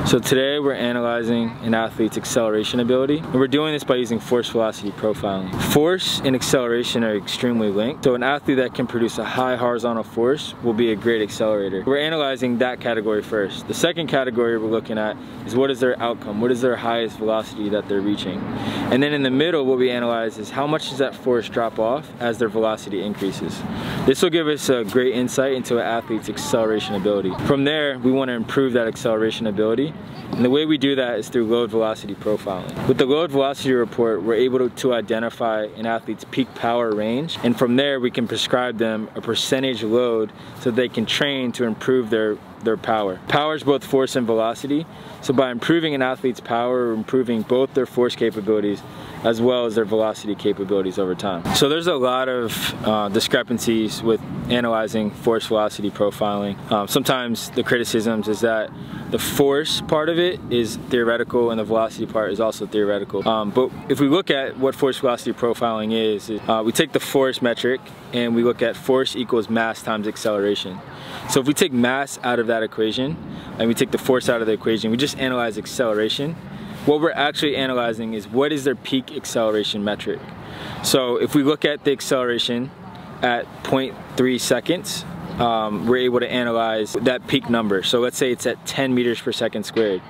So today we're analyzing an athlete's acceleration ability, and we're doing this by using force velocity profiling. Force and acceleration are extremely linked, so an athlete that can produce a high horizontal force will be a great accelerator. We're analyzing that category first. The second category we're looking at is what is their outcome, what is their highest velocity that they're reaching. And then in the middle, what we analyze is how much does that force drop off as their velocity increases. This will give us a great insight into an athlete's acceleration ability. From there, we want to improve that acceleration ability, and the way we do that is through load velocity profiling. With the load velocity report, we're able to identify an athlete's peak power range, and from there we can prescribe them a percentage load so they can train to improve their power. Power is both force and velocity, so by improving an athlete's power, we're improving both their force capabilities as well as their velocity capabilities over time. So there's a lot of discrepancies with analyzing force velocity profiling. Sometimes the criticisms is that the force part of it is theoretical and the velocity part is also theoretical. But if we look at what force velocity profiling is we take the force metric and we look at force equals mass times acceleration. So if we take mass out of that equation and we take the force out of the equation, we just analyze acceleration. What we're actually analyzing is what is their peak acceleration metric. So if we look at the acceleration at 0.3 seconds, we're able to analyze that peak number. So let's say it's at 10 meters per second squared.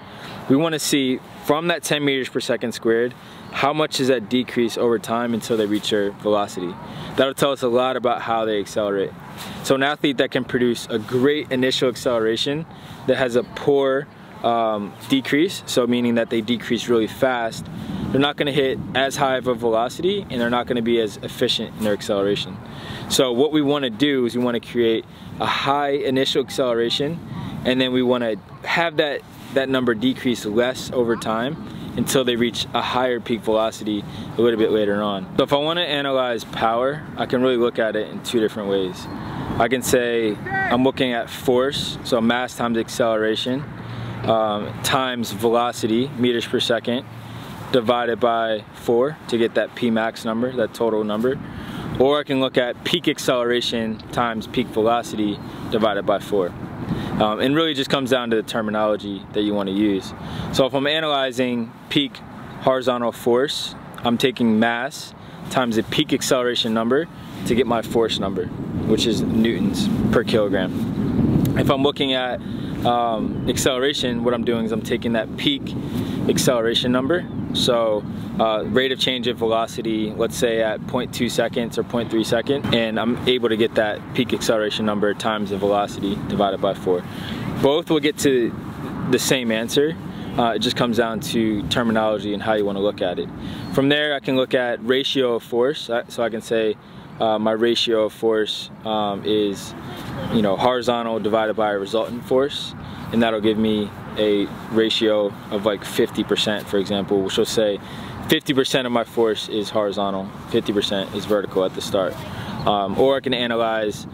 We want to see from that 10 meters per second squared, how much does that decrease over time until they reach their velocity. That'll tell us a lot about how they accelerate. So an athlete that can produce a great initial acceleration that has a poor decrease, so meaning that they decrease really fast, they're not going to hit as high of a velocity and they're not going to be as efficient in their acceleration. So what we want to do is we want to create a high initial acceleration, and then we want to have that number decrease less over time until they reach a higher peak velocity a little bit later on. So if I want to analyze power, I can really look at it in two different ways. I can say I'm looking at force, so mass times acceleration, times velocity, meters per second, divided by 4 to get that P max number, that total number. Or I can look at peak acceleration times peak velocity divided by 4. And really just comes down to the terminology that you want to use. So if I'm analyzing peak horizontal force, I'm taking mass times the peak acceleration number to get my force number, which is newtons per kilogram. If I'm looking at acceleration, what I'm doing is I'm taking that peak acceleration number. So rate of change of velocity, let's say at 0.2 seconds or 0.3 seconds, and I'm able to get that peak acceleration number times the velocity divided by 4. Both will get to the same answer. It just comes down to terminology and how you want to look at it. From there, I can look at ratio of force. So I can say my ratio of force is, horizontal divided by a resultant force, and that'll give me a ratio of like 50%, for example, which will say 50% of my force is horizontal, 50% is vertical at the start. Or I can analyze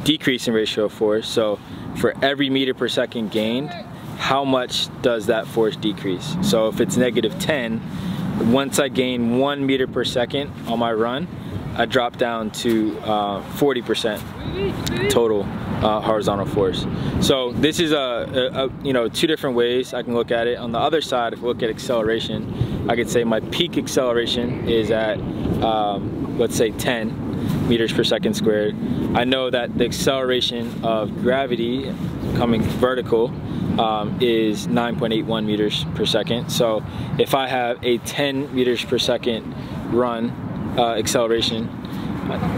decrease in ratio of force. So for every meter per second gained, how much does that force decrease? So if it's -10, once I gain 1 meter per second on my run, I drop down to 40% total horizontal force. So this is two different ways I can look at it. On the other side, if we look at acceleration, I could say my peak acceleration is at let's say 10 meters per second squared. I know that the acceleration of gravity coming vertical is 9.81 meters per second. So if I have a 10 meters per second run acceleration,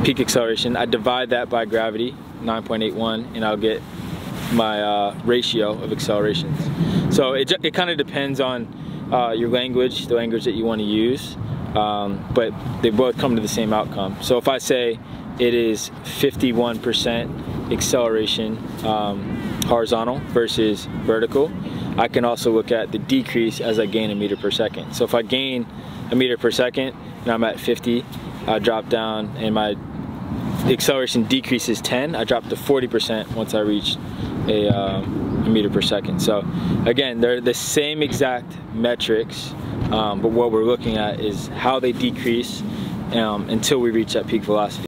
peak acceleration, I divide that by gravity, 9.81, and I'll get my ratio of accelerations. So it kind of depends on your language, the language that you want to use, but they both come to the same outcome. So if I say it is 51% acceleration horizontal versus vertical, I can also look at the decrease as I gain a meter per second. So if I gain a meter per second and I'm at 50, I drop down and my acceleration decreases 10, I drop to 40% once I reach a meter per second. So again, they're the same exact metrics, but what we're looking at is how they decrease until we reach that peak velocity.